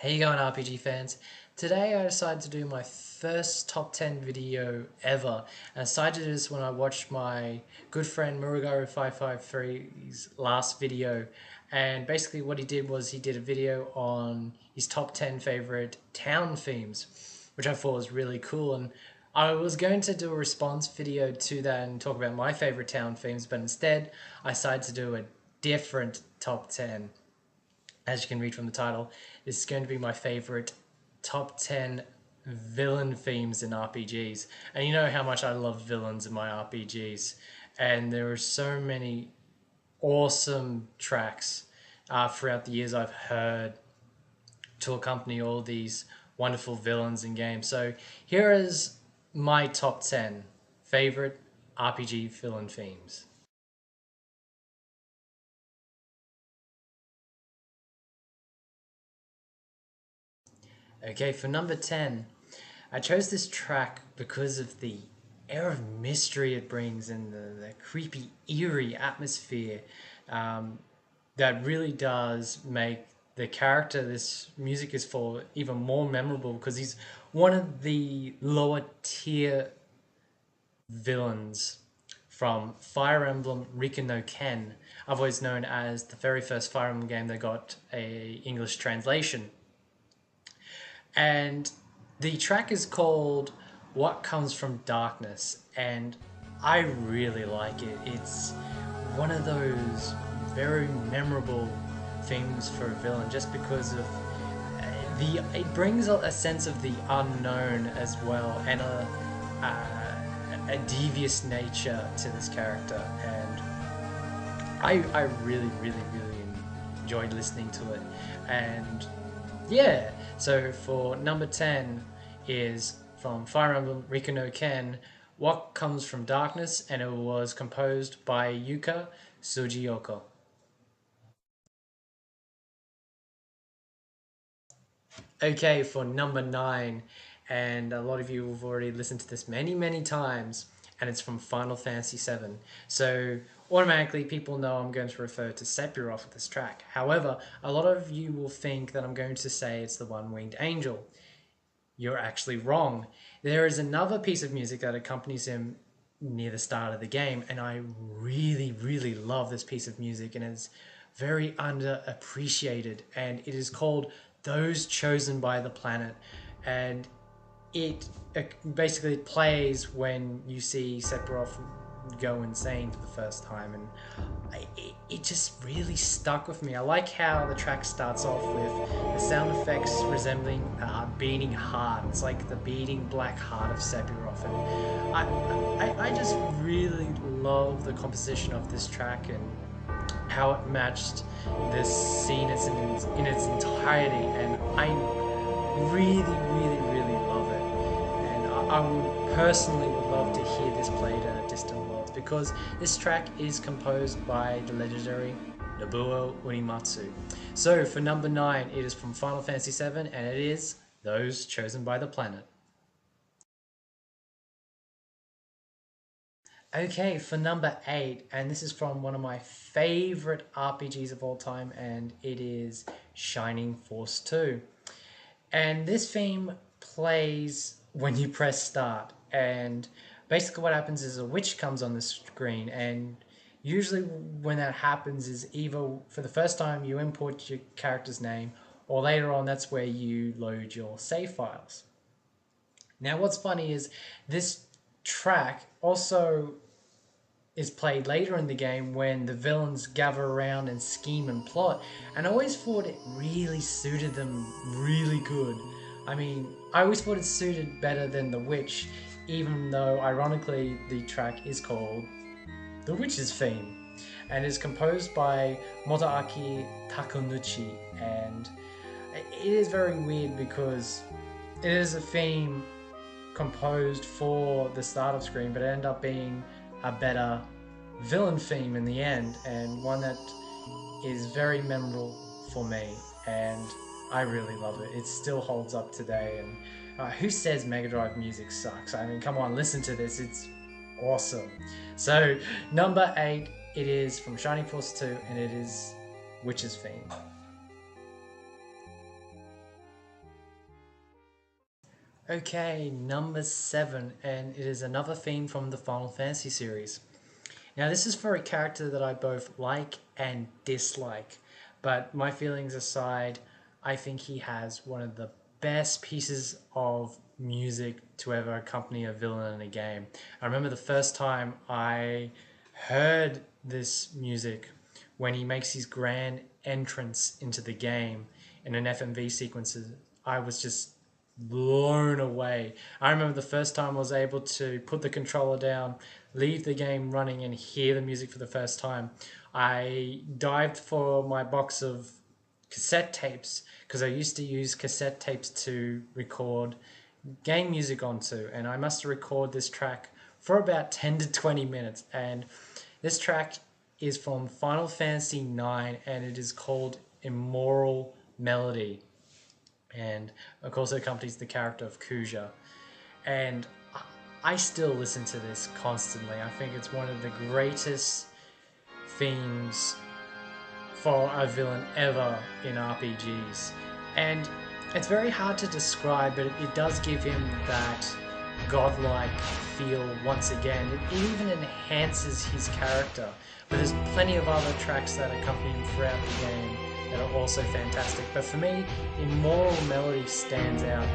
How you going, RPG fans? Today I decided to do my first top 10 video ever, and I decided to do this when I watched my good friend Murugaro553's last video. And basically what he did was he did a video on his top 10 favorite town themes, which I thought was really cool. And I was going to do a response video to that and talk about my favorite town themes, but instead I decided to do a different top 10. As you can read from the title, this is going to be my favorite top 10 villain themes in RPGs. And you know how much I love villains in my RPGs. And there are so many awesome tracks throughout the years I've heard to accompany all these wonderful villains in games. So here is my top 10 favorite RPG villain themes. Okay, for number 10, I chose this track because of the air of mystery it brings and the creepy, eerie atmosphere that really does make the character this music is for even more memorable, because he's one of the lower tier villains from Fire Emblem Rika no Ken, otherwise known as the very first Fire Emblem game that got a English translation. And the track is called What Comes From Darkness, and I really like it. It's one of those very memorable themes for a villain, just because of it brings a sense of the unknown as well, and a devious nature to this character. And I really enjoyed listening to it. And yeah, so for number 10 is from Fire Emblem Rika no Ken, What Comes From Darkness, and it was composed by Yuka Sugiyoko. Okay, for number 9, and a lot of you have already listened to this many times, and it's from Final Fantasy VII. So automatically people know I'm going to refer to Sephiroth with this track. However, a lot of you will think that I'm going to say it's the One-Winged Angel. You're actually wrong. There is another piece of music that accompanies him near the start of the game, and I really love this piece of music, and it's very underappreciated, and it is called Those Chosen by the Planet. And it basically plays when you see Sephiroth go insane for the first time, and it just really stuck with me. I like how the track starts off with the sound effects resembling a beating heart. It's like the beating black heart of Sephiroth, and I just really love the composition of this track and how it matched this scene in its entirety, and I really love it. And I would personally love to hear this played at Distant Worlds, because this track is composed by the legendary Nobuo Uematsu. So for number 9, it is from Final Fantasy VII, and it is Those Chosen by the Planet. Okay, for number 8, and this is from one of my favorite RPGs of all time, and it is Shining Force 2. And this theme plays when you press start, and basically what happens is a witch comes on the screen, and usually when that happens is either for the first time you import your character's name, or later on that's where you load your save files. Now what's funny is this track also is played later in the game when the villains gather around and scheme and plot, and I always thought it really suited them really good. I mean, I always thought it suited better than The Witch, even though ironically the track is called The Witch's Theme, and is composed by Motoaki Takunuchi. And it is very weird because it is a theme composed for the start of screen, but it ended up being a better villain theme in the end, and one that is very memorable for me, and I really love it. It still holds up today, and who says Mega Drive music sucks? I mean, come on, listen to this, it's awesome. So number 8, it is from Shining Force 2, and it is Witch's Theme. Okay, number 7, and it is another theme from the Final Fantasy series. Now, this is for a character that I both like and dislike, but my feelings aside, I think he has one of the best pieces of music to ever accompany a villain in a game. I remember the first time I heard this music when he makes his grand entrance into the game in an FMV sequence. I was just blown away. I remember the first time I was able to put the controller down, leave the game running, and hear the music for the first time. I dived for my box of cassette tapes because I used to use cassette tapes to record game music onto, and I must record this track for about 10 to 20 minutes. And this track is from Final Fantasy IX, and it is called Immoral Melody, and of course it accompanies the character of Kuja. And I still listen to this constantly. I think it's one of the greatest themes for a villain ever in RPGs. And it's very hard to describe, but it does give him that godlike feel once again. It even enhances his character. But there's plenty of other tracks that accompany him throughout the game that are also fantastic. But for me, Immoral Melody stands out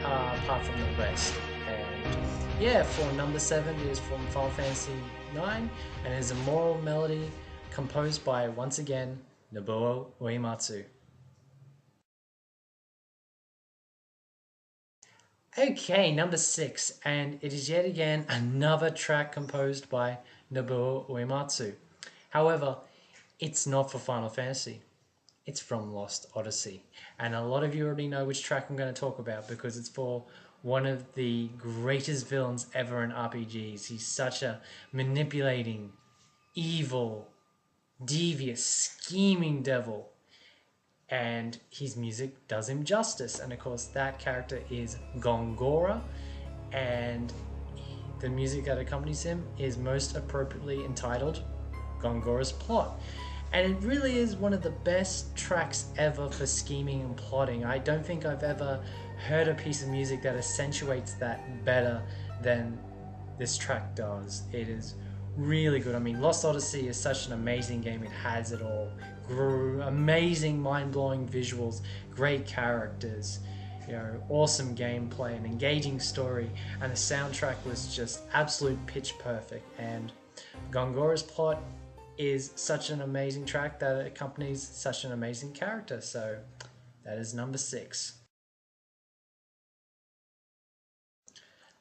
apart from the rest. And yeah, for number 7 is from Final Fantasy IX, and is Immoral Melody composed by, once again, Nobuo Uematsu. Okay, number 6, and it is yet again another track composed by Nobuo Uematsu. However, it's not for Final Fantasy. It's from Lost Odyssey. And a lot of you already know which track I'm going to talk about because it's for one of the greatest villains ever in RPGs. He's such a manipulating, evil, devious, scheming devil. And his music does him justice. And of course, that character is Gongora. And the music that accompanies him is most appropriately entitled Gongora's Plot. And it really is one of the best tracks ever for scheming and plotting. I don't think I've ever heard a piece of music that accentuates that better than this track does. It is really good. I mean, Lost Odyssey is such an amazing game. It has it all. Amazing, mind-blowing visuals, great characters, awesome gameplay, an engaging story, and the soundtrack was just absolute pitch perfect. And Gongora's Plot is such an amazing track that accompanies such an amazing character. So that is number 6.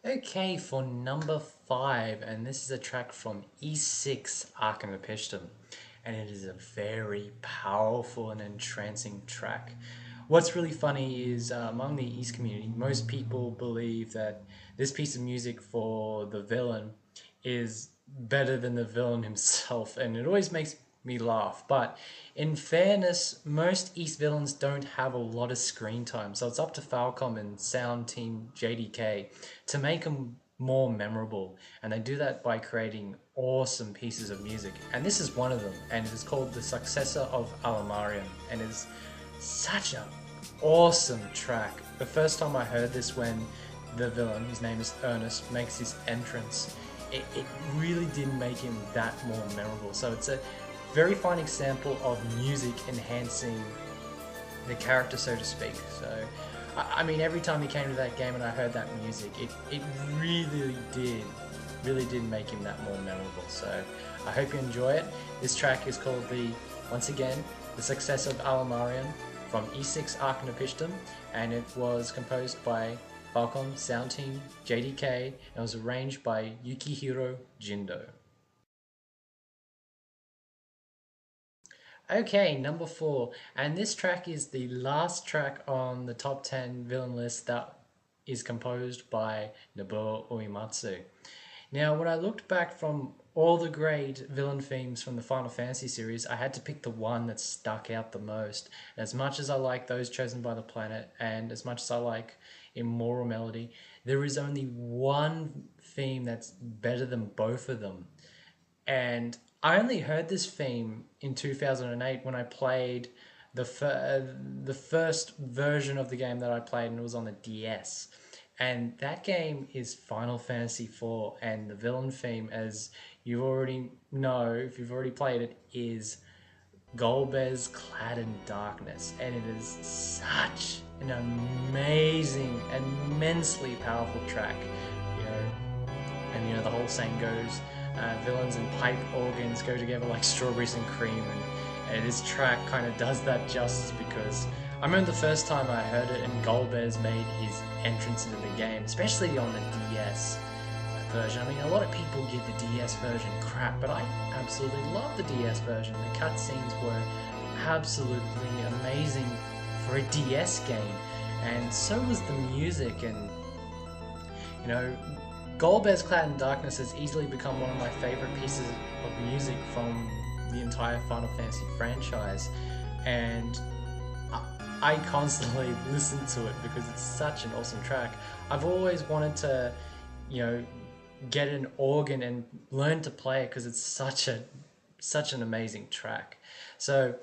Okay, for number 5, and this is a track from E6 Arcanopishtum, and it is a very powerful and entrancing track. What's really funny is among the East community, most people believe that this piece of music for the villain is better than the villain himself, and it always makes me laugh. But in fairness, most East villains don't have a lot of screen time, so it's up to Falcom and sound team JDK to make them more memorable, and they do that by creating awesome pieces of music, and this is one of them, and it is called The Successor of Almaria, and it's such an awesome track. The first time I heard this, when the villain, whose name is Ernest, makes his entrance, it really did make him that more memorable. So it's a very fine example of music enhancing the character, so to speak. So I mean, every time he came to that game and I heard that music, it really did make him that more memorable. So I hope you enjoy it. This track is called once again, The Success of Alamarian from E6 Arcanopishtum, and it was composed by Falcom Sound Team JDK and was arranged by Yukihiro Jindo. Okay, number 4, and this track is the last track on the top 10 villain list that is composed by Nobuo Uematsu. Now, when I looked back from all the great villain themes from the Final Fantasy series, I had to pick the one that stuck out the most. As much as I like those chosen by the planet, and as much as I like Immoral Melody, there is only one theme that's better than both of them. And I only heard this theme in 2008 when I played the first version of the game that I played, and it was on the DS. And that game is Final Fantasy IV, and the villain theme, as you already know, if you've already played it, is Goldbergs Clad in Darkness. And it is such an amazing, immensely powerful track. You know, and the whole saying goes, villains and pipe organs go together like strawberries and cream, and this track kind of does that justice, because I remember the first time I heard it and Goldbergs made his entrance into the game, especially on the DS version. I mean, a lot of people give the DS version crap, but I absolutely love the DS version. The cutscenes were absolutely amazing for a DS game, and so was the music. And Goldbergs Clad in Darkness has easily become one of my favorite pieces of music from the entire Final Fantasy franchise, and I constantly listen to it because it's such an awesome track. I've always wanted to, get an organ and learn to play it because it's such an amazing track. So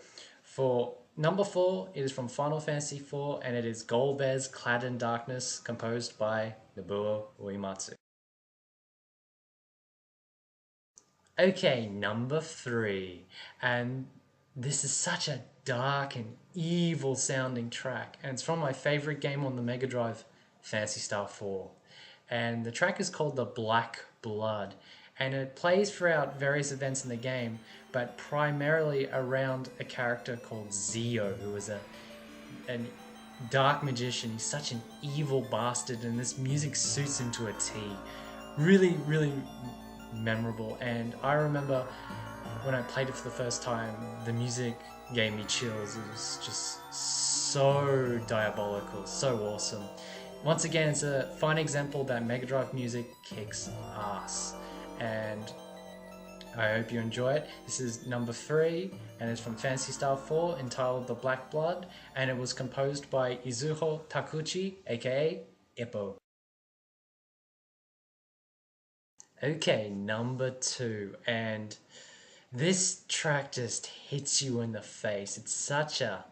for number 4, it is from Final Fantasy IV, and it is Goldbergs Clad in Darkness, composed by Nobuo Uematsu. Okay, number 3, and this is such a dark and evil sounding track, and it's from my favorite game on the Mega Drive, Phantasy Star 4. And the track is called The Black Blood, and it plays throughout various events in the game, but primarily around a character called Zio, who is a dark magician. He's such an evil bastard, and this music suits him to a T. Really, really memorable. And I remember when I played it for the first time, the music gave me chills. It was just so diabolical, so awesome. Once again, it's a fine example that Mega Drive music kicks ass, and I hope you enjoy it. This is number 3, and it's from Phantasy Star 4, entitled The Black Blood, and it was composed by Izuho Takuchi, aka Ippo. Okay, number 2, and this track just hits you in the face. It's such a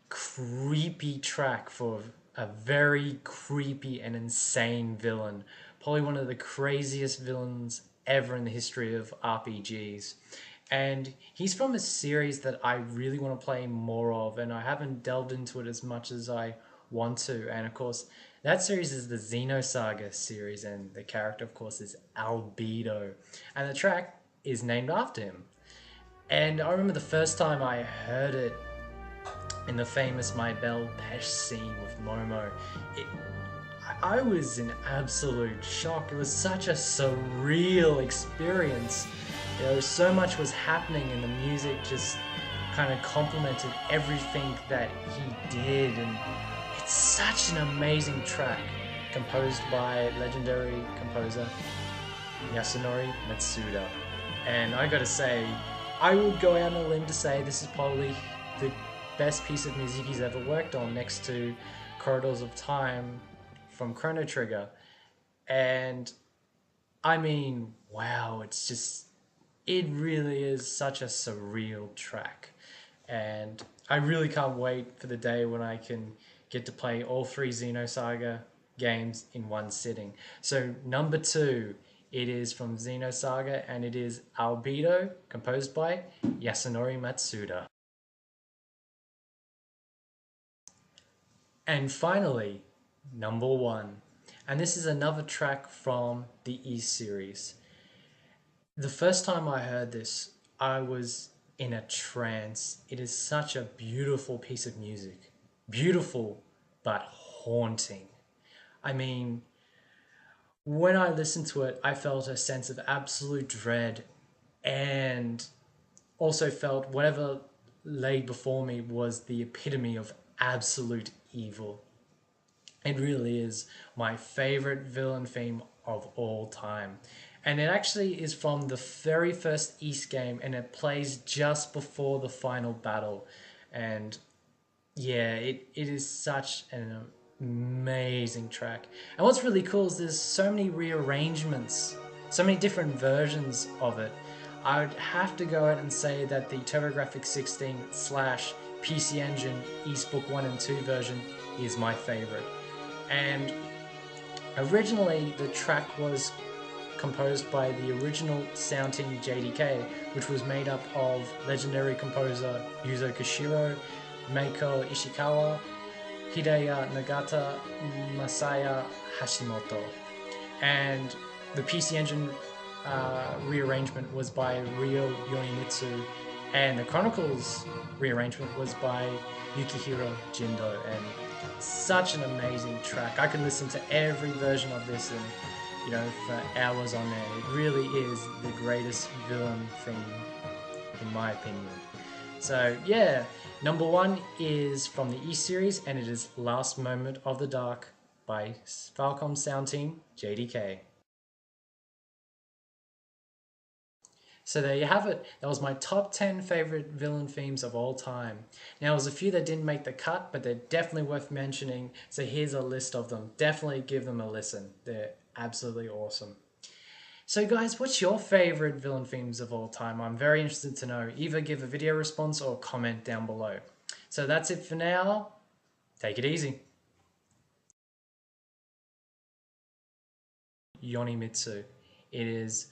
creepy track for a very creepy and insane villain. Probably one of the craziest villains ever in the history of RPGs. And he's from a series that I really want to play more of, and I haven't delved into it as much as I want to. And of course, that series is the Xenosaga series, and the character, of course, is Albedo. And the track is named after him. And I remember the first time I heard it in the famous My Belle Pesh scene with Momo, I was in absolute shock. It was such a surreal experience. So much was happening, and the music just kind of complemented everything that he did, and it's such an amazing track, composed by legendary composer Yasunori Matsuda. And I gotta say, I would go out on a limb to say this is probably the best piece of music he's ever worked on, next to Corridors of Time from Chrono Trigger. And I mean, wow, it really is such a surreal track. And I really can't wait for the day when I can get to play all 3 Xenosaga games in one sitting. So number 2, it is from Xenosaga, and it is Albedo, composed by Yasunori Matsuda. And finally, number 1, and this is another track from the East series. The first time I heard this, I was in a trance. It is such a beautiful piece of music. Beautiful, but haunting. I mean, when I listened to it, I felt a sense of absolute dread, and also felt whatever lay before me was the epitome of absolute evil. It really is my favorite villain theme of all time. And it actually is from the very first East game, and it plays just before the final battle. And yeah, it is such an amazing track. And what's really cool is there's so many rearrangements, so many different versions of it. I would have to go out and say that the TurboGrafx 16 / PC Engine East Book 1 and 2 version is my favorite. And Originally, the track was composed by the original sound team JDK, which was made up of legendary composer Yuzo Koshiro, Meiko Ishikawa, Hideo Nagata, Masaya Hashimoto. And the PC Engine rearrangement was by Ryo Yonemitsu, and the Chronicles rearrangement was by Yukihiro Jindo. And such an amazing track. I could listen to every version of this and for hours on end. It really is the greatest villain theme in my opinion. So yeah, number 1 is from the E series, and it is Last Moment of the Dark by Falcom Sound Team JDK. So there you have it. That was my top 10 favorite villain themes of all time. Now there's a few that didn't make the cut, but they're definitely worth mentioning. So here's a list of them. Definitely give them a listen. They're absolutely awesome. So guys, what's your favorite villain themes of all time? I'm very interested to know. Either give a video response or comment down below. So that's it for now. Take it easy. Yonemitsu. It is,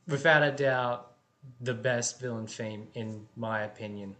without a doubt, the best villain theme in my opinion.